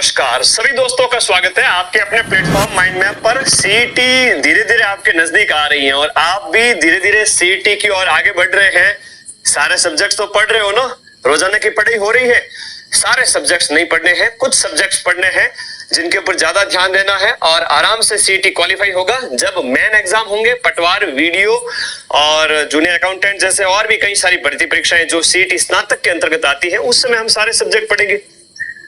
नमस्कार सभी दोस्तों का स्वागत है आपके अपने प्लेटफॉर्म माइंड मैप पर। सीईटी धीरे धीरे आपके नजदीक आ रही है और आप भी धीरे धीरे सीईटी की ओर आगे बढ़ रहे हैं। सारे सब्जेक्ट्स तो पढ़ रहे हो ना, रोजाना की पढ़ाई हो रही है। सारे सब्जेक्ट्स नहीं पढ़ने हैं, कुछ सब्जेक्ट्स पढ़ने हैं जिनके ऊपर ज्यादा ध्यान देना है और आराम से सीईटी क्वालिफाई होगा। जब मेन एग्जाम होंगे, पटवार, वीडियो और जूनियर अकाउंटेंट जैसे और भी कई सारी भर्ती परीक्षाएं जो सीईटी स्नातक के अंतर्गत आती है, उस समय हम सारे सब्जेक्ट पढ़ेंगे।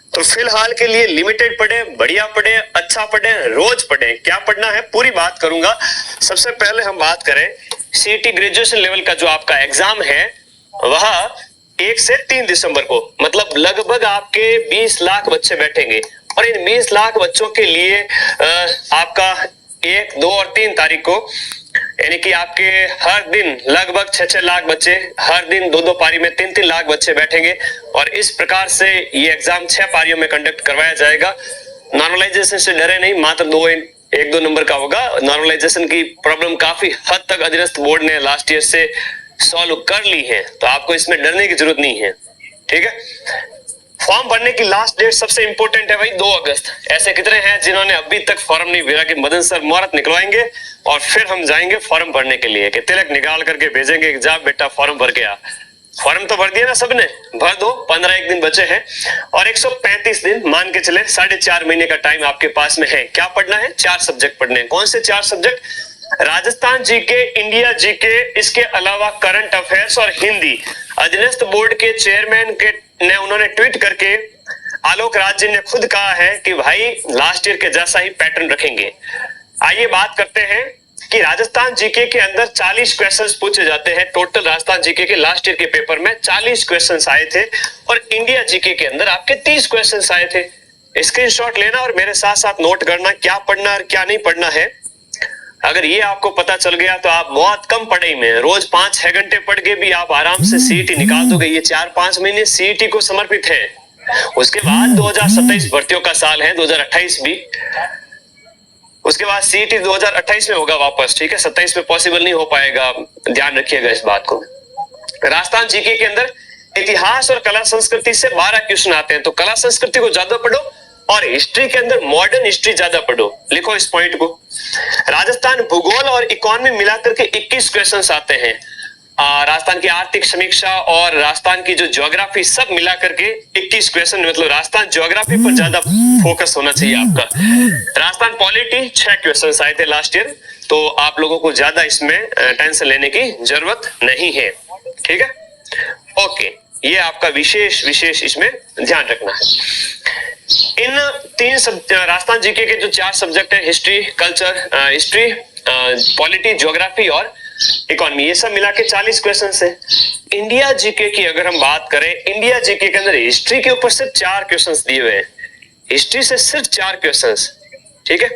तो फिलहाल के लिए लिमिटेड पढ़े, बढ़िया पढ़े, अच्छा पढ़े, रोज पढ़े। क्या पढ़ना है पूरी बात करूंगा। सबसे पहले हम बात करें सीईटी ग्रेजुएशन लेवल का जो आपका एग्जाम है वह 1 से 3 दिसंबर को, मतलब लगभग आपके 20 लाख बच्चे बैठेंगे और इन 20 लाख बच्चों के लिए आपका 1, 2 और 3 तारीख को यानी कि आपके हर दिन लगभग 6-6 लाख बच्चे, हर दिन 2-2 पारी में 3-3 लाख बच्चे बैठेंगे और इस प्रकार से ये एग्जाम 6 पारियों में कंडक्ट करवाया जाएगा। नॉर्मलाइजेशन से डरे नहीं, मात्र 1-2 नंबर का होगा। नॉर्मलाइजेशन की प्रॉब्लम काफी हद तक अधीनस्थ बोर्ड ने लास्ट ईयर से सॉल्व कर ली है, तो आपको इसमें डरने की जरूरत नहीं है। ठीक है। फॉर्म भरने की लास्ट डेट सबसे इंपॉर्टेंट है भाई 2 अगस्त। ऐसे कितने हैं जिन्होंने अभी तक फॉर्म नहीं भरा? कि मदन सर मुहूर्त निकलवाएंगे और फिर हम जाएंगे फॉर्म भरने के लिए, कि तिलक निकाल करके भेजेंगे कि जा बेटा फॉर्म भर के आ। फॉर्म तो भर दिया ना सबने, भर दो। 15 दिन बचे हैं और 135 दिन मान के चले, 4.5 महीने का टाइम आपके पास में है। क्या पढ़ना है? 4 सब्जेक्ट पढ़ने हैं। कौन से 4 subject? Rajasthan GK, India GK, इसके अलावा करंट अफेयर्स और हिंदी। अधीनस्थ बोर्ड के चेयरमैन के ने उन्होंने ट्वीट करके आलोक राज जी ने खुद कहा है कि भाई लास्ट ईयर के जैसा ही पैटर्न रखेंगे। आइए बात करते हैं कि राजस्थान जीके के अंदर 40 क्वेश्चंस पूछे जाते हैं। टोटल राजस्थान जीके के लास्ट ईयर के पेपर में 40 क्वेश्चंस आए थे और इंडिया जीके के अंदर आपके 30 क्वेश्चंस आए थे। स्क्रीनशॉट लेना और मेरे साथ साथ नोट करना क्या पढ़ना और क्या नहीं पढ़ना है। अगर ये आपको पता चल गया तो आप बहुत कम पढ़ाई में, रोज 5-6 घंटे पढ़ के भी आप आराम से सीईटी निकाल दोगे। ये 4-5 महीने सीईटी को समर्पित है। उसके बाद 2027 भर्तियों का साल है, 2028 भी। उसके बाद सीईटी 2028 में होगा वापस। ठीक है, 27 में पॉसिबल नहीं हो पाएगा, ध्यान रखिएगा इस बात को। राजस्थान जीके के अंदर इतिहास और कला संस्कृति से 12 क्वेश्चन आते हैं, तो कला संस्कृति को ज्यादा पढ़ो और हिस्ट्री के अंदर मॉडर्न हिस्ट्री ज्यादा पढ़ो। लिखो इस पॉइंट को। राजस्थान भूगोल और इकोनॉमी मिलाकर के 21 क्वेश्चंस आते हैं। राजस्थान की आर्थिक समीक्षा और राजस्थान की जो ज्योग्राफी सब मिलाकर के 21 क्वेश्चन, मतलब राजस्थान ज्योग्राफी पर ज्यादा फोकस होना चाहिए आपका। राजस्थान पॉलिटी 6 क्वेश्चन आए थे लास्ट ईयर, तो आप लोगों को ज्यादा इसमें टेंशन लेने की जरूरत नहीं है। ठीक है, ओके। ये आपका विशेष इसमें ध्यान रखना है। इन 3 राजस्थान जीके के जो 4 सब्जेक्ट है, history, culture, history, polity, geography और इकोनॉमी, ये सब मिला के 40 क्वेश्चन है। इंडिया जीके की अगर हम बात करें, इंडिया जीके के अंदर हिस्ट्री के ऊपर सिर्फ 4 क्वेश्चन दिए हुए हैं। हिस्ट्री से सिर्फ 4 क्वेश्चन। ठीक है,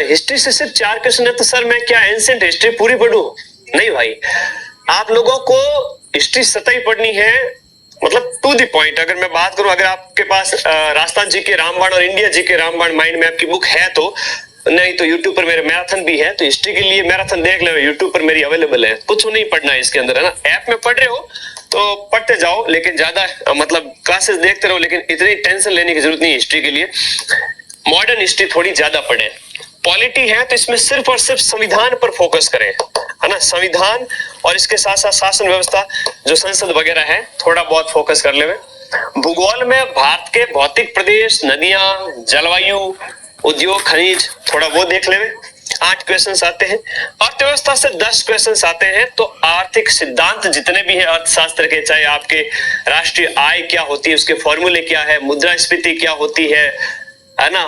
हिस्ट्री से सिर्फ 4 क्वेश्चन है तो सर मैं क्या एंशिएंट हिस्ट्री पूरी पढ़ूं? नहीं भाई, आप लोगों को हिस्ट्री सतही पढ़नी है, मतलब टू द पॉइंट। अगर मैं बात करूं, अगर आपके पास राजस्थान जी के रामबाण और इंडिया जी के रामबाण माइंड मैप की बुक है तो, नहीं तो यूट्यूब पर मेरे मैराथन भी है, तो हिस्ट्री के लिए मैराथन देख लो, यूट्यूब पर मेरी अवेलेबल है। कुछ नहीं पढ़ना है इसके अंदर, है ना। ऐप में पढ़ रहे हो तो पढ़ते जाओ, लेकिन ज्यादा मतलब क्लासेस देखते रहो, लेकिन इतनी टेंशन लेने की जरूरत नहीं है हिस्ट्री के लिए। मॉडर्न हिस्ट्री थोड़ी ज्यादा पढ़े। पॉलिटी है तो इसमें सिर्फ और सिर्फ संविधान पर फोकस करें, है ना। संविधान और इसके साथ साथ शासन व्यवस्था, जो संसद वगैरह है, थोड़ा बहुत फोकस कर ले। भूगोल में भारत के भौतिक प्रदेश, नदियां, जलवायु, उद्योग, खनिज, थोड़ा वो देख ले। 8 क्वेश्चन आते हैं। अर्थव्यवस्था से 10 क्वेश्चन आते हैं। तो आर्थिक सिद्धांत जितने भी हैं अर्थशास्त्र के, चाहे आपके राष्ट्रीय आय क्या होती है, उसके फॉर्मूले क्या है, मुद्रास्फीति क्या होती है ना,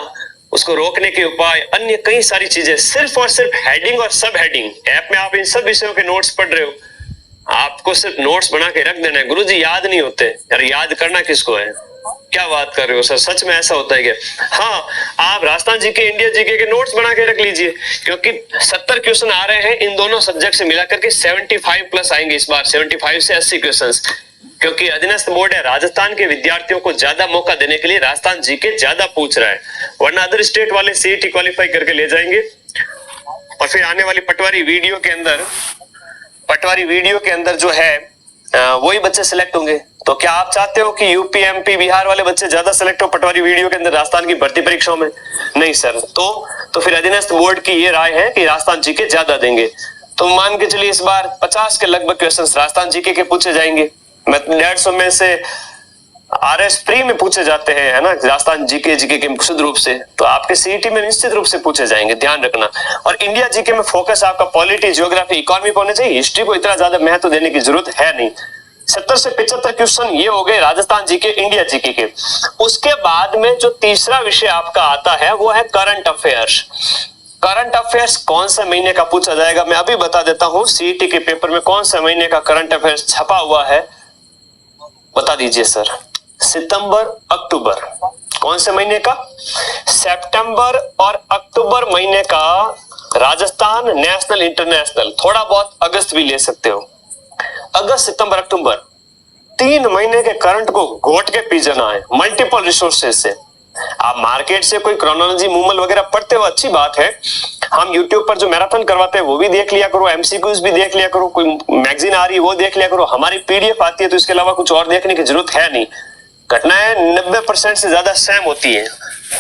उसको रोकने के उपाय, अन्य कई सारी चीजें, सिर्फ और सिर्फ हेडिंग और सब हेडिंग। ऐप में आप इन सब विषयों के नोट्स पढ़ रहे हो, आपको सिर्फ नोट्स बना के रख देना है। गुरुजी याद नहीं होते यार, याद करना किसको है? क्या बात कर रहे हो सर, सच में ऐसा होता है क्या? हाँ, आप राजस्थान जीके, इंडिया जीके के नोट्स बना के रख लीजिए, क्योंकि 70 क्वेश्चन आ रहे हैं इन दोनों सब्जेक्ट से मिलाकर के। 75 प्लस आएंगे इस बार, 75 से 80 क्वेश्चन, क्योंकि अधीनस्थ बोर्ड है। राजस्थान के विद्यार्थियों को ज्यादा मौका देने के लिए राजस्थान जीके ज्यादा पूछ रहा है, वरना अदर स्टेट वाले सीईटी क्वालिफाई करके ले जाएंगे। और फिर आने वाली पटवारी वीडियो के अंदर जो है वही बच्चे सिलेक्ट होंगे। तो क्या आप चाहते हो कि यूपी एमपी बिहार वाले बच्चे ज्यादा सिलेक्ट हो पटवारी वीडियो के अंदर राजस्थान की भर्ती परीक्षाओं में? नहीं सर। तो फिर अधीनस्थ बोर्ड की ये राय है कि राजस्थान जीके ज्यादा देंगे। तो मान के चलिए इस बार 50 के लगभग क्वेश्चंस राजस्थान जीके के पूछे जाएंगे। मतलब 150 में से आरएस प्री में पूछे जाते हैं, है ना, राजस्थान जीके के शुद्ध रूप से। तो आपके सीईटी में निश्चित रूप से पूछे जाएंगे, ध्यान रखना। और इंडिया जीके में फोकस आपका पॉलिटी, ज्योग्राफी, इकोनॉमी पर होना चाहिए। हिस्ट्री को इतना ज्यादा महत्व देने की जरूरत है नहीं। 70 से 75 क्वेश्चन ये हो गए राजस्थान जीके, इंडिया जीके के। उसके बाद में जो तीसरा विषय आपका आता है वो है करंट अफेयर्स। करंट अफेयर्स कौन से महीने का पूछा जाएगा मैं अभी बता देता हूं। सीईटी के पेपर में कौन से महीने का करंट अफेयर्स छपा हुआ है बता दीजिए सर। सितंबर, अक्टूबर। कौन से महीने का? सितंबर और अक्टूबर महीने का राजस्थान, नेशनल, इंटरनेशनल। थोड़ा बहुत अगस्त भी ले सकते हो। अगस्त, सितंबर, अक्टूबर 3 महीने के करंट को घोट के पी जाना है मल्टीपल रिसोर्सेज से। आप मार्केट से कोई क्रोनोलॉजी मूवल वगैरह पढ़ते हो, अच्छी बात है। हम यूट्यूब पर जो मैराथन करवाते हैं वो भी देख लिया करो, एमसीक्यूज भी देख लिया करो, कोई मैगजीन आ रही है वो देख लिया करो। हमारी पीडीएफ आती है तो इसके अलावा कुछ और देखने की जरूरत है नहीं। घटनाएं 90% से ज्यादा सेम होती है।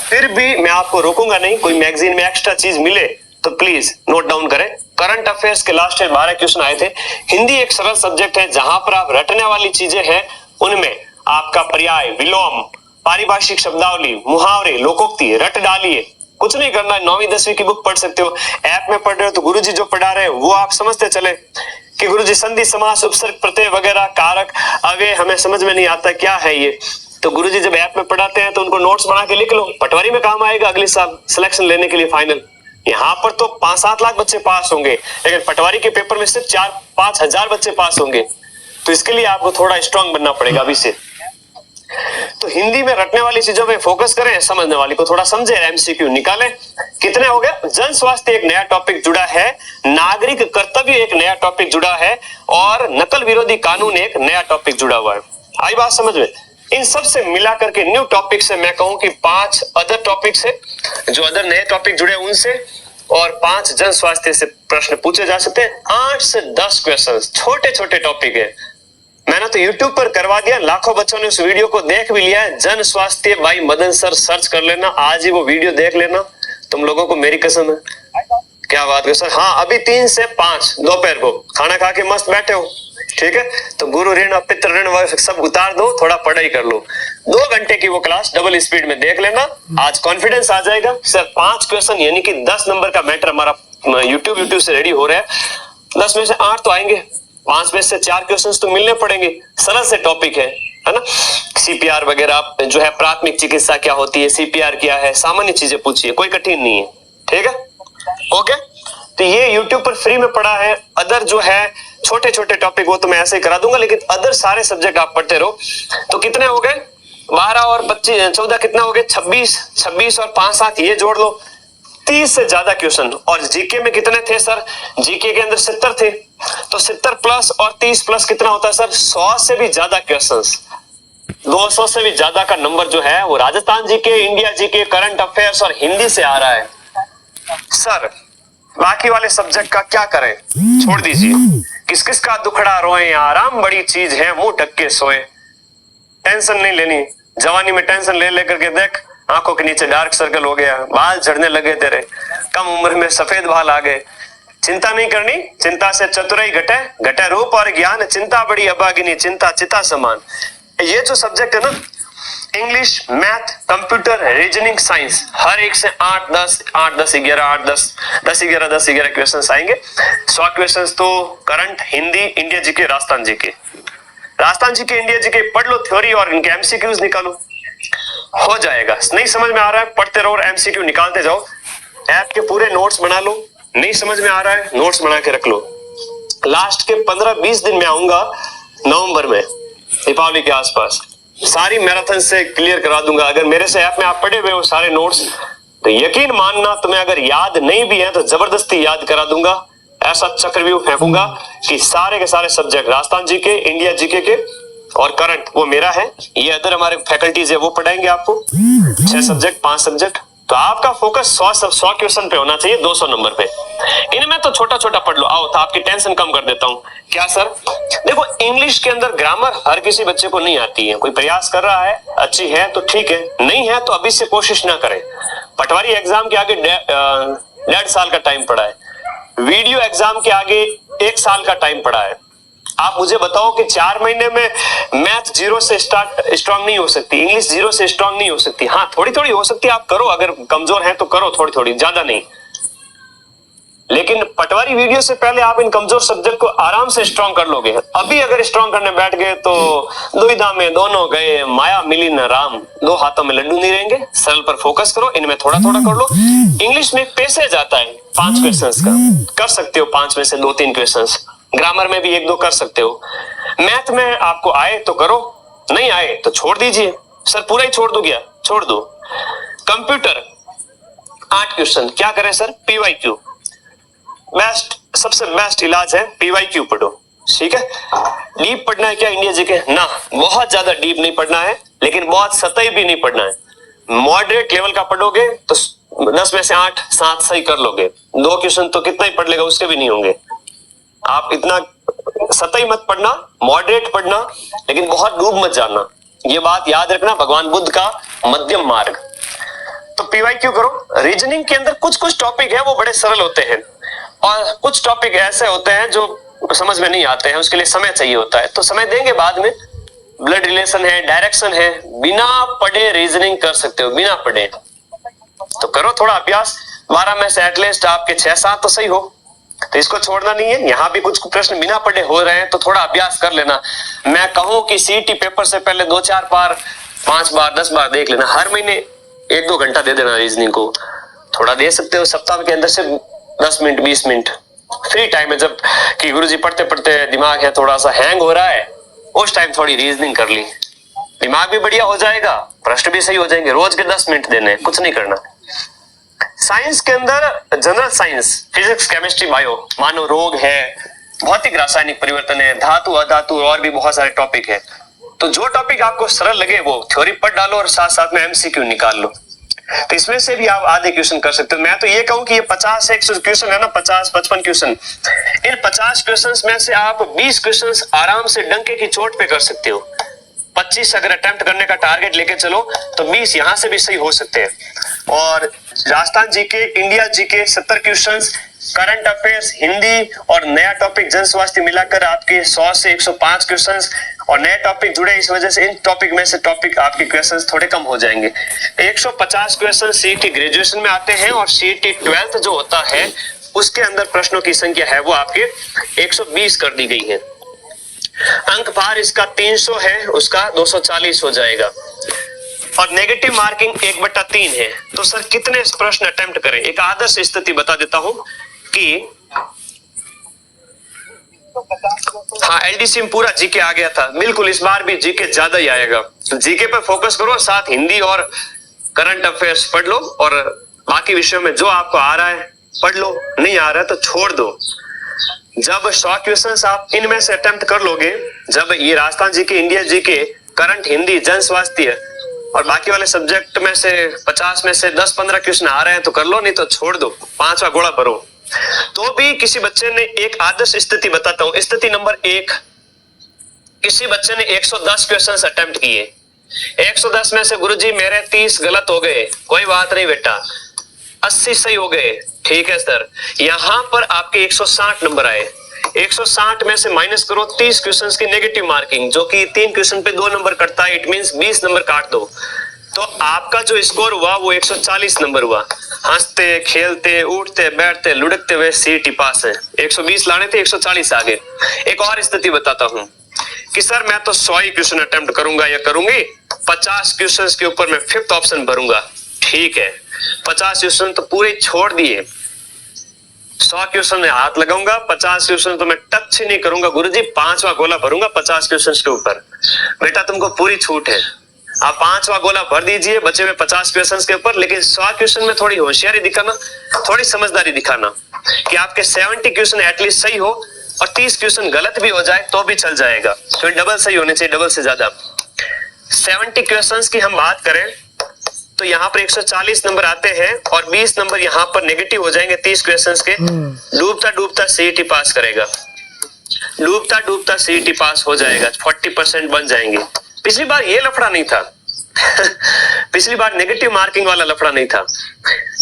फिर भी मैं आपको रोकूंगा नहीं, कोई मैगजीन में एक्स्ट्रा चीज मिले तो प्लीज नोट डाउन करें। करंट अफेयर्स के लास्ट ईयर 12 क्वेश्चन आए थे। हिंदी एक सरल सब्जेक्ट है, जहां पर आप रटने वाली चीजें हैं उनमें आपका पर्याय, विलोम, पारिभाषिक शब्दावली, मुहावरे, लोकोक्ति रट डालिए। कुछ नहीं करना है, 9वीं 10वीं की बुक पढ़ सकते हो। ऐप में पढ़ रहे हो तो गुरुजी जो पढ़ा रहे हैं वो आप समझते चले कि गुरुजी संधि, समास, उपसर्ग, प्रत्यय वगैरह, कारक, अव्यय हमें समझ में नहीं आता क्या है ये। तो गुरुजी जब ऐप में पढ़ाते हैं तो उनको नोट्स बना के लिख लो, पटवारी में काम आएगा अगले साल सिलेक्शन लेने के लिए फाइनल। यहाँ पर तो 5-7 लाख बच्चे पास होंगे, लेकिन पटवारी के पेपर में सिर्फ 4-5 हजार बच्चे पास होंगे। तो इसके लिए आपको थोड़ा स्ट्रांग बनना पड़ेगा अभी से। तो हिंदी में रटने वाली चीजों पे फोकस करें, समझने वाली को थोड़ा समझे, एमसीक्यू निकालें। कितने हो गए? जन स्वास्थ्य एक नया टॉपिक जुड़ा है, नागरिक कर्तव्य एक नया टॉपिक जुड़ा है, और नकल विरोधी कानून एक नया टॉपिक जुड़ा हुआ है। आई बात समझ में? इन सब से मिला करके न्यू टॉपिक से मैं कहूं कि 5 अदर टॉपिक से, जो अदर नए टॉपिक जुड़े उनसे, और 5 जन स्वास्थ्य से प्रश्न पूछे जा सकते हैं। 8 से 10 क्वेश्चन, छोटे छोटे टॉपिक है। मैंने तो YouTube पर करवा दिया, लाखों बच्चों ने उस वीडियो को देख भी लिया है। जन स्वास्थ्य बाई मदन सर सर्च कर लेना, आज ही वो वीडियो देख लेना। तुम लोगों को मेरी कसम है। क्या बात है सर? हाँ, अभी 3 से 5 दोपहर को खाना खा के मस्त बैठे हो, ठीक है? तो गुरु ऋण, पितृ ऋण सब उतार दो, थोड़ा पढ़ाई कर लो। 2 घंटे की वो क्लास डबल स्पीड में देख लेना, आज कॉन्फिडेंस आ जाएगा। सर 5 क्वेश्चन यानी कि 10 नंबर का मैटर हमारा यूट्यूब से रेडी हो रहा है। 10 में से 8 तो आएंगे, 5 में से 4 क्वेश्चंस तो मिलने पड़ेंगे। सरल से टॉपिक है ना? सीपीआर वगैरह जो है, प्राथमिक चिकित्सा क्या होती है, सीपीआर क्या है, सामान्य चीजें पूछिए, कोई कठिन नहीं है, ठीक है? ओके, तो ये YouTube पर फ्री में पढ़ा है। अदर जो है छोटे छोटे टॉपिक वो तो मैं ऐसे ही करा दूंगा, लेकिन अदर सारे सब्जेक्ट आप पढ़ते रहो। तो कितने हो गए? 12 और 25, 14 कितना हो गए? 26 और 5-7 ये जोड़ लो, 30 से ज्यादा क्वेश्चन। और जीके में कितने थे सर? जीके के अंदर 70 थे, तो 70 प्लस और 30 प्लस कितना होता है सर? 100 से भी ज्यादा क्वेश्चंस, 200 से भी ज्यादा का नंबर जो है वो Rajasthan GK, India GK, current affairs और हिंदी से आ रहा है। सर बाकी वाले सब्जेक्ट का क्या करें? छोड़ दीजिए। किस किस का दुखड़ा रोए, आराम बड़ी चीज है, मुंह ढक के सोए। टेंशन नहीं लेनी। जवानी में टेंशन ले लेकर के देख, आंखों के नीचे डार्क सर्कल हो गया, बाल झड़ने लगे तेरे, कम उम्र में सफेद बाल आ गए। चिंता नहीं करनी, चिंता से चतुराई घटे, घटे रूप और ज्ञान, चिंता बड़ी अभागिनी, चिंता चिता समान। ये जो सब्जेक्ट है ना, English, math, computer, reasoning, science, हर एक से 8-10, 8-10, 11, 8-10, 10-11, 10-11 क्वेश्चंस आएंगे। 100 क्वेश्चंस तो current, Hindi, India GK, Rajasthan GK. Rajasthan GK, India GK पढ़ लो, थ्योरी और इनके एमसीक्यूज निकालो, हो जाएगा। नहीं समझ में आ रहा है, पढ़ते रहो और एमसीक्यू निकालते जाओ। ऐप के पूरे नोट्स बना लो, नहीं समझ में आ रहा है नोट्स बना के रख लो। लास्ट के 15-20 दिन में आऊंगा नवंबर में, दीपावली के आसपास, सारी मैराथन से क्लियर करा दूंगा। अगर मेरे से ऐप में आप पढ़े हुए हो सारे नोट्स, तो यकीन मानना तुम्हें अगर याद नहीं भी है तो जबरदस्ती याद करा दूंगा। ऐसा चक्रव्यूह फेंकूंगा कि सारे के सारे subject, Rajasthan GK, India GK के और करंट, वो मेरा है। ये अदर हमारे फैकल्टीज है वो पढ़ाएंगे आपको। 6 सब्जेक्ट, 5 सब्जेक्ट, तो आपका फोकस 100 क्वेश्चन पे होना चाहिए, 200 नंबर पे। इनमें तो छोटा छोटा पढ़ लो। आओ तो आपकी टेंशन कम कर देता हूं। क्या सर? देखो, इंग्लिश के अंदर ग्रामर हर किसी बच्चे को नहीं आती है। कोई प्रयास कर रहा है, अच्छी है तो ठीक है, नहीं है तो अभी से कोशिश ना करें। पटवारी एग्जाम के आगे 1.5 साल का टाइम पड़ा है, वीडियो एग्जाम के आगे 1 साल का टाइम पड़ा है। आप मुझे बताओ कि 4 महीने में मैथ 0 से स्ट्रांग नहीं हो सकती, इंग्लिश 0 से स्ट्रांग नहीं हो सकती। हाँ, थोड़ी थोड़ी हो सकती है, आप करो, अगर कमजोर हैं तो करो थोड़ी थोड़ी, ज्यादा नहीं। लेकिन पटवारी वीडियो से पहले आप इन कमजोर सब्जेक्ट को आराम से स्ट्रांग कर लोगे। अभी अगर स्ट्रांग करने बैठ गए तो दुविधा में दोनों गए, माया मिली न राम, 2 हाथों में लड्डू नहीं रहेंगे। सरल पर फोकस करो, इनमें थोड़ा थोड़ा कर लो। इंग्लिश में पैसेज आता है 5 क्वेश्चंस का, कर सकते हो 5 में से 2-3 क्वेश्चंस। ग्रामर में भी 1-2 कर सकते हो। मैथ में आपको आए तो करो, नहीं आए तो छोड़ दीजिए। सर पूरा ही छोड़ दो क्या? छोड़ दो। कंप्यूटर 8 क्वेश्चन, क्या करें सर? PYQ बेस्ट, सबसे बेस्ट इलाज है, PYQ पढ़ो। ठीक है। डीप पढ़ना है क्या इंडिया जीके? ना, बहुत ज्यादा डीप नहीं पढ़ना है, लेकिन बहुत सतही भी नहीं पढ़ना है। मॉडरेट लेवल का पढ़ोगे तो 10 में से 8-7 सही कर लोगे। 2 क्वेश्चन तो कितना ही पढ़ लेगा, उसके भी नहीं होंगे। आप इतना सतही मत पढ़ना, मॉडरेट पढ़ना, लेकिन बहुत डूब मत जाना। ये बात याद रखना, भगवान बुद्ध का मध्यम मार्ग। तो PYQ करो। रीजनिंग के अंदर कुछ कुछ टॉपिक है वो बड़े सरल होते हैं, और कुछ टॉपिक ऐसे होते हैं जो समझ में नहीं आते हैं, उसके लिए समय चाहिए होता है, तो समय देंगे बाद में। ब्लड रिलेशन है, डायरेक्शन है, बिना पढ़े रीजनिंग कर सकते हो, बिना पढ़े। तो करो थोड़ा अभ्यास, 12 में से एटलीस्ट आपके 6-7 तो सही हो, तो इसको छोड़ना नहीं है। यहाँ भी कुछ प्रश्न बिना पढ़े हो रहे हैं तो थोड़ा अभ्यास कर लेना। मैं कहूं कि CET पेपर से पहले 2-4 बार, 5 बार, 10 बार देख लेना। हर महीने 1-2 घंटा दे देना रीजनिंग को। थोड़ा दे सकते हो सप्ताह के अंदर से 10 मिनट, 20 मिनट फ्री टाइम है, जब कि गुरुजी पढ़ते पढ़ते दिमाग है थोड़ा सा हैंग हो रहा है, उस टाइम थोड़ी रीजनिंग कर ली, दिमाग भी बढ़िया हो जाएगा, प्रश्न भी सही हो जाएंगे। रोज के 10 मिनट देने, कुछ नहीं करना। साइंस के अंदर general science, physics, chemistry, bio, मानो रोग है, भौतिक रासायनिक परिवर्तन है, धातु अधातु, और भी बहुत सारे टॉपिक है। तो जो टॉपिक आपको सरल लगे वो थ्योरी पढ़ डालो और साथ साथ में MCQ निकाल लो। तो इसमें से भी आप आधे क्वेश्चन कर सकते हो। मैं तो ये कहूं कि ये 50-100 क्वेश्चन है ना, 50-55 क्वेश्चन, इन 50 क्वेश्चन में से आप 20 क्वेश्चन आराम से डंके की चोट पे कर सकते हो। 25 अगर अटेम्प्ट करने का टारगेट लेके चलो तो 20 यहां से भी सही हो सकते हैं। और Rajasthan GK, India GK 70 question, current affairs, Hindi और नया टॉपिक जन स्वास्थ्य मिलाकर आपके 100 से 105 क्वेश्चंस, और नए टॉपिक जुड़े, इस वजह से इन टॉपिक में से टॉपिक आपके क्वेश्चंस थोड़े कम हो जाएंगे। 150 क्वेश्चन CET ग्रेजुएशन में आते हैं, और CET 12th जो होता है उसके अंदर प्रश्नों की संख्या है वो आपके 120 कर दी गई है। अंक भार इसका 300 है, उसका 240 हो जाएगा। और नेगेटिव मार्किंग 1/3 है। तो सर कितने प्रश्न अटेम्प्ट करें? एक आदर्श स्थिति बता देता हूं कि हाँ, LDC में पूरा जीके आ गया था, बिल्कुल इस बार भी जीके ज्यादा ही आएगा। तो जीके पर फोकस करो, साथ हिंदी और करंट अफेयर्स पढ़ लो, और बाकी विषयों में जो आपको आ रहा है पढ़ लो, नहीं आ रहा है तो छोड़ दो। जब 100 क्वेश्चंस आप इनमें से अटेम्प्ट कर लोगे, जब ये Rajasthan GK, India GK, current, Hindi, जन स्वास्थ्य और बाकी वाले सब्जेक्ट में से 50 में से 10-15 क्वेश्चन आ रहे हैं तो कर लो, नहीं तो छोड़ दो, 5वां गोला भरो। तो भी किसी बच्चे ने, एक आदर्श स्थिति बताता हूं, स्थिति नंबर 1, किसी बच्चे ने 110 क्वेश्चंस अटेम्प्ट किए। 110 में से गुरुजी मेरे 30 गलत हो गए, कोई बात नहीं बेटा, 80 सही हो गए, ठीक है सर। यहां पर आपके 160 नंबर आए। 160 में से माइनस करो 30 क्वेश्चंस की नेगेटिव मार्किंग, जो कि 3 क्वेश्चन पे 2 नंबर कटता है, इट मींस 20 नंबर काट दो, तो आपका जो स्कोर हुआ वो 140 नंबर हुआ। हंसते, खेलते, उठते, बैठते, लुढ़कते हुए CET पास है। 120 लाने थे, 140 आ गए। एक और स्थिति बताता हूं कि सर मैं तो 100 क्वेश्चन अटेम्प्ट करूंगा या करूंगी, 50 क्वेश्चन के ऊपर मैं 5th ऑप्शन भरूंगा, ठीक है। 50 क्वेश्चन तो पूरे छोड़ दिए, 100 क्वेश्चन में हाथ लगाऊंगा, 50 क्वेश्चन तो मैं टच ही नहीं करूंगा गुरुजी, 5वां गोला भरूंगा 50 क्वेश्चन के ऊपर। बेटा तुमको पूरी छूट है, आप 5वां गोला भर दीजिए बचे हुए 50 क्वेश्चन के ऊपर, लेकिन 100 क्वेश्चन में थोड़ी होशियारी दिखाना, थोड़ी समझदारी दिखाना कि आपके 70 क्वेश्चन एटलीस्ट सही हो, और 30 क्वेश्चन गलत भी हो जाए तो भी चल जाएगा, तो डबल सही होने चाहिए, डबल से ज्यादा। 70 क्वेश्चंस की हम बात करें तो यहाँ पर 140 नंबर आते हैं और 20 नंबर यहाँ पर नेगेटिव हो जाएंगे 30 क्वेश्चंस के। डूबता डूबता सीईटी पास करेगा, डूबता डूबता सीईटी पास हो जाएगा, 40% बन जाएंगे। पिछली बार ये लफड़ा नहीं था पिछली बार नेगेटिव मार्किंग वाला लफड़ा नहीं था।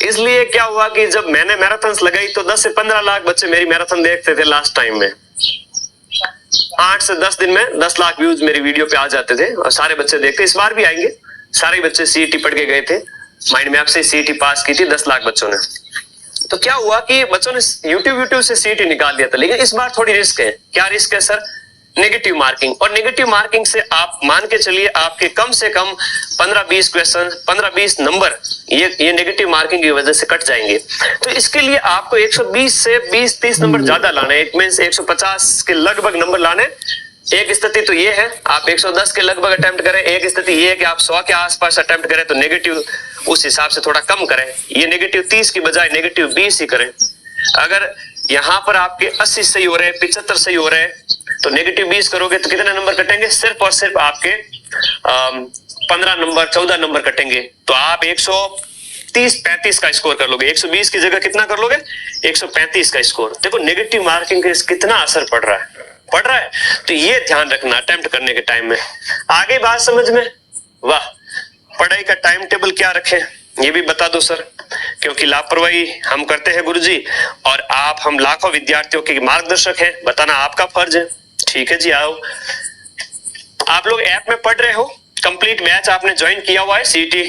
इसलिए क्या हुआ कि जब मैंने मैराथन्स लगाई तो 10 से 15 लाख बच्चे मेरी मैराथन देखते थे लास्ट टाइम में। 8 से 10 दिन में 10 लाख व्यूज मेरी वीडियो पे आ जाते थे और सारे बच्चे देखते। इस बार भी आएंगे, सारे बच्चे सीईटी पढ़ के गए थे, माइंड मैप से सीईटी पास की थी 10 लाख बच्चों ने। तो क्या हुआ कि बच्चों ने यूट्यूब से सीईटी निकाल दिया था। लेकिन इस बार थोड़ी रिस्क है। क्या रिस्क है सर? Negative marking. और नेगेटिव मार्किंग से आप मान के चलिए आपके कम से कम 15-20 क्वेश्चन, 15-20 नंबर ये नेगेटिव मार्किंग की वजह से कट जाएंगे। तो इसके लिए आपको 120 से 20-30 नंबर ज्यादा लाने, इट मींस 150 के लगभग नंबर लाने। एक स्थिति तो ये है आप 110 के लगभग अटेम्प्ट करें, एक स्थिति ये है कि आप 100 के आसपास अटेम्प्ट करें, तो नेगेटिव उस हिसाब से थोड़ा कम करें। ये नेगेटिव 30 की बजाय नेगेटिव 20 ही करें। अगर यहाँ पर आपके 80 सही हो रहे हैं, 75 सही हो रहे हैं, तो नेगेटिव 20 करोगे तो कितने नंबर कटेंगे? सिर्फ और सिर्फ आपके 15 नंबर, 14 नंबर कटेंगे। तो आप 130-35 का स्कोर कर लोगे। 120 की जगह कितना कर लोगे? 135 का स्कोर। देखो नेगेटिव मार्किंग का कितना असर पड़ रहा है। तो ये ध्यान रखना अटेम्प्ट करने के टाइम में। आगे बात समझ में? वाह। पढ़ाई का टाइम टेबल क्या रखें ये भी बता दो सर, क्योंकि लापरवाही हम करते हैं गुरुजी, और आप हम लाखों विद्यार्थियों के मार्गदर्शक हैं, बताना आपका फर्ज है। ठीक है जी, आओ। आप लोग ऐप में पढ़ रहे हो, कंप्लीट बैच आपने ज्वाइन किया हुआ है, सीईटी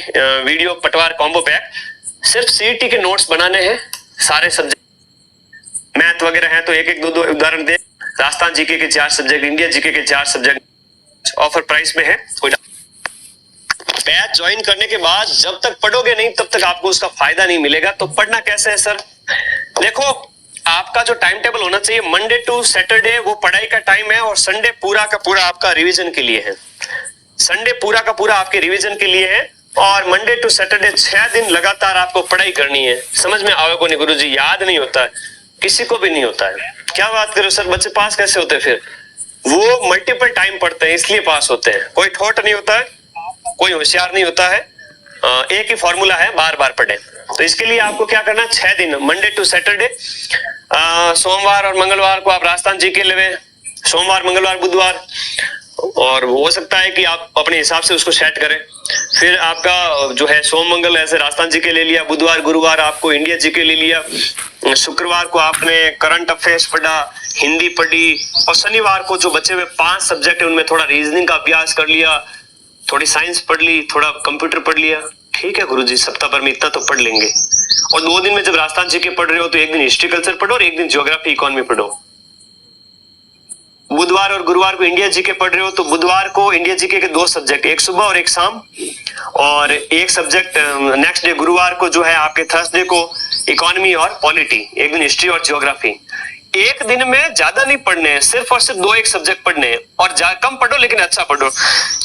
वीडियो पटवार कॉम्बो पैक। सिर्फ सीईटी के नोट्स बनाने हैं, सारे सब्जेक्ट मैथ वगैरह हैं तो एक एक दो उदाहरण दे। राजस्थान जीके के 4 सब्जेक्ट, इंडिया जीके के 4 सब्जेक्ट ऑफर प्राइस में है। बैच ज्वाइन करने के बाद जब तक पढ़ोगे नहीं तब तक आपको उसका फायदा नहीं मिलेगा। तो पढ़ना कैसे है सर? देखो आपका जो टाइम टेबल होना चाहिए, मंडे टू सैटरडे वो पढ़ाई का टाइम है, और संडे पूरा का पूरा आपका रिवीजन के लिए है। संडे पूरा का पूरा आपके रिवीजन के लिए है, और मंडे टू सैटरडे 6 दिन लगातार आपको पढ़ाई करनी है। समझ में आओगे नहीं गुरुजी? याद नहीं होता है, किसी को भी नहीं होता है। क्या बात करो सर, बच्चे पास कैसे होते हैं? फिर वो मल्टीपल टाइम पढ़ते हैं इसलिए पास होते हैं। कोई ठोट नहीं होता है, कोई होशियार नहीं होता है, एक ही फॉर्मूला है, बार बार पढ़े। तो इसके लिए आपको क्या करना? 6 दिन मंडे टू सैटरडे, सोमवार और मंगलवार को आप राजस्थान जीके लेवे, सोमवार मंगलवार बुधवार, और हो सकता है कि आप अपने हिसाब से उसको सेट करें। फिर आपका जो है सोम मंगल ऐसे राजस्थान जीके ले लिया, बुधवार गुरुवार आपको इंडिया जीके ले लिया, शुक्रवार को आपने करंट अफेयर्स पढ़ा, हिंदी पढ़ी, और शनिवार को जो बचे हुए 5 सब्जेक्ट है उनमें थोड़ा रीजनिंग का अभ्यास कर लिया, थोड़ी साइंस पढ़ ली, थोड़ा कंप्यूटर पढ़ लिया। ठीक है गुरुजी, सप्ताह भर में इतना तो पढ़ लेंगे। और 2 दिन में जब राजस्थान जीके पढ़ रहे हो तो एक दिन हिस्ट्री कल्चर पढ़ो और एक दिन ज्योग्राफी इकोनॉमी पढ़ो। बुधवार और गुरुवार को इंडिया जीके पढ़ रहे हो तो बुधवार को इंडिया जीके के 2 सब्जेक्ट, एक सुबह और एक शाम, और एक सब्जेक्ट नेक्स्ट डे गुरुवार को जो है आपके थर्सडे को इकोनॉमी और पॉलिटी, एक दिन हिस्ट्री और ज्योग्राफी। एक दिन में ज्यादा नहीं पढ़ने हैं, सिर्फ और सिर्फ 2-1 सब्जेक्ट पढ़ने हैं, और कम पढ़ो लेकिन अच्छा पढ़ो।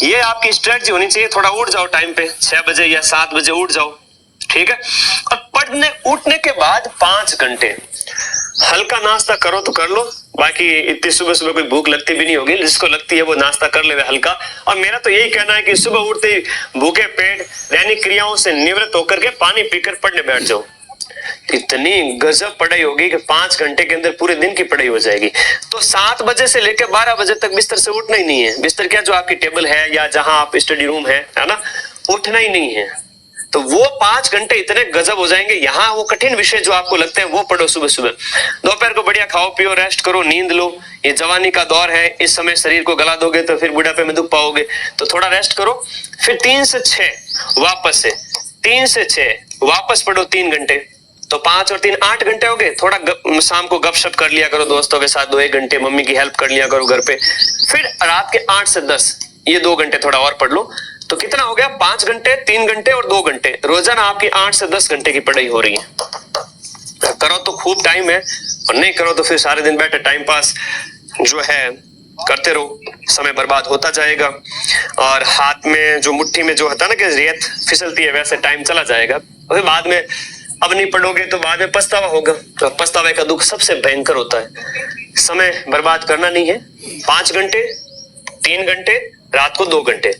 ये आपकी स्ट्रेटजी होनी चाहिए। थोड़ा उठ जाओ टाइम पे, 6 बजे या 7 बजे उठ जाओ, ठीक है। और पढ़ने उठने के बाद 5 घंटे हल्का नाश्ता करो तो कर लो, बाकी इतनी सुबह सुबह कोई भूख लगती भी नहीं होगी, जिसको लगती है वो नाश्ता कर ले हल्का। और मेरा तो यही कहना है कि सुबह उठते ही भूखे पेट दैनिक क्रियाओं से निवृत्त होकर के पानी पीकर पढ़ने बैठ जाओ। इतनी गजब पढ़ाई होगी कि 5 घंटे के अंदर पूरे दिन की पढ़ाई हो जाएगी। तो 7 बजे से लेकर 12 बजे तक बिस्तर से उठना ही नहीं है। बिस्तर क्या, जो आपकी टेबल है या जहां आप स्टडी रूम है ना, उठना ही नहीं है। तो वो 5 घंटे इतने गजब हो जाएंगे। यहाँ वो कठिन विषय जो आपको लगते हैं वो पढ़ो सुबह सुबह। दोपहर को बढ़िया खाओ पियो, रेस्ट करो, नींद लो। ये जवानी का दौर है, इस समय शरीर को गला दोगे तो फिर बुढ़ापे में दुख पाओगे, तो थोड़ा रेस्ट करो। फिर 3 से 6 वापस से 3 से 6 वापस पढ़ो 3 घंटे, तो 5 और 3 8 घंटे हो गए। थोड़ा शाम को गपशप कर लिया करो दोस्तों के साथ 2-1 घंटे, मम्मी की हेल्प कर लिया करो घर पे। फिर रात के 8 से 10 ये 2 घंटे थोड़ा और पढ़ लो। तो कितना हो गया? 5 घंटे, 3 घंटे और 2 घंटे। रोजाना आपकी 8 से 10 घंटे की पढ़ाई हो रही है। करो तो खूब टाइम है, और नहीं करो तो फिर सारे दिन बैठे टाइम पास जो है करते रहो, समय बर्बाद होता जाएगा। और हाथ में जो मुट्ठी में जो होता है ना कि रेत फिसलती है, वैसे टाइम चला जाएगा। फिर बाद में अब नहीं पढ़ोगे तो बाद में पछतावा होगा। तो पछतावे का दुख सबसे भयंकर होता है। समय बर्बाद करना नहीं है। 5 घंटे, 3 घंटे, रात को 2 घंटे।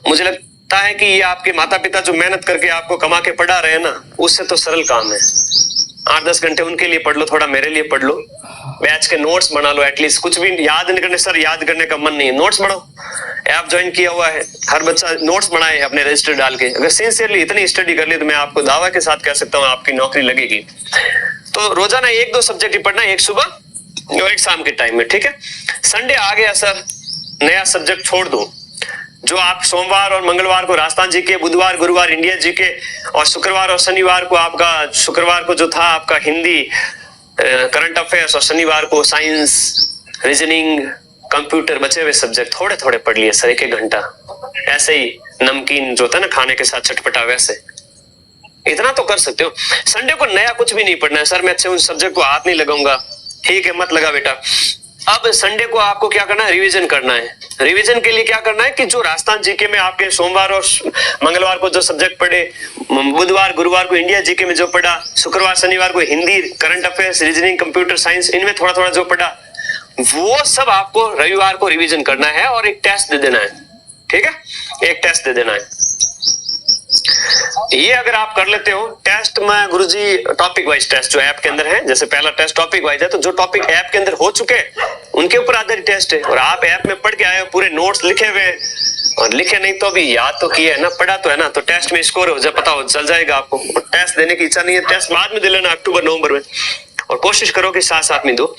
मुझे लगता लगता है कि ये आपके माता पिता जो मेहनत करके आपको कमा के पढ़ा रहे हैं ना, उससे तो सरल काम है। 8-10 घंटे उनके लिए पढ़ लो, थोड़ा मेरे लिए पढ़ लो, बैच के नोट्स बना लो, एटलीस्ट कुछ भी याद नहीं करने सर, याद करने का मन नहीं है, नोट्स बनाओ। ऐप ज्वाइन किया हुआ है, हर बच्चा नोट्स बनाए अपने रजिस्टर डाल के। अगर सिंसियरली इतनी स्टडी कर ली तो मैं आपको दावा के साथ कह सकता हूँ आपकी नौकरी लगेगी। तो रोजाना 1-2 सब्जेक्ट ही पढ़ना, एक सुबह और एक शाम के टाइम में, ठीक है। संडे आ गया सर, नया सब्जेक्ट छोड़ दो। जो आप सोमवार और मंगलवार को राजस्थान जीके, बुधवार गुरुवार इंडिया जीके, और शुक्रवार और शनिवार को आपका, शुक्रवार को जो था आपका हिंदी करंट अफेयर्स, और शनिवार को साइंस, रीजनिंग, कंप्यूटर, बचे हुए सब्जेक्ट थोड़े थोड़े पढ़ लिए सर, 1-1 घंटा। ऐसे ही नमकीन जो होता है ना खाने के साथ चटपटा, वैसे इतना तो कर सकते हो। संडे को नया कुछ भी नहीं पढ़ना है सर, मैं अच्छे उन सब्जेक्ट को हाथ नहीं लगाऊंगा, ठीक है, मत लगा बेटा। अब संडे को आपको क्या करना है, रिवीजन करना है। रिवीजन के लिए क्या करना है कि जो राजस्थान जीके में आपके सोमवार और मंगलवार को जो सब्जेक्ट पढ़े, बुधवार गुरुवार को इंडिया जीके में जो पढ़ा, शुक्रवार शनिवार को Hindi, current affairs, reasoning, computer science, इनमें थोड़ा थोड़ा जो पढ़ा, वो सब आपको रविवार को रिवीजन करना है और एक टेस्ट दे देना है, ठीक है, एक टेस्ट दे देना है। ये अगर आप कर लेते हो, टेस्ट में गुरुजी टॉपिक वाइज टेस्ट जो ऐप के अंदर है, जैसे पहला टेस्ट टॉपिक वाइज है, तो जो टॉपिक ऐप के अंदर हो चुके उनके ऊपर आधारित टेस्ट है। और आप ऐप में पढ़ के आए हो, पूरे नोट्स लिखे हुए, और लिखे नहीं तो भी याद तो किया है ना, पढ़ा तो है ना, तो टेस्ट में स्कोर हो जाए, पता हो चल जाएगा आपको। टेस्ट देने की इच्छा नहीं है, टेस्ट बाद में दे लेना, अक्टूबर नवंबर में, और कोशिश करो कि साथ साथ में दो।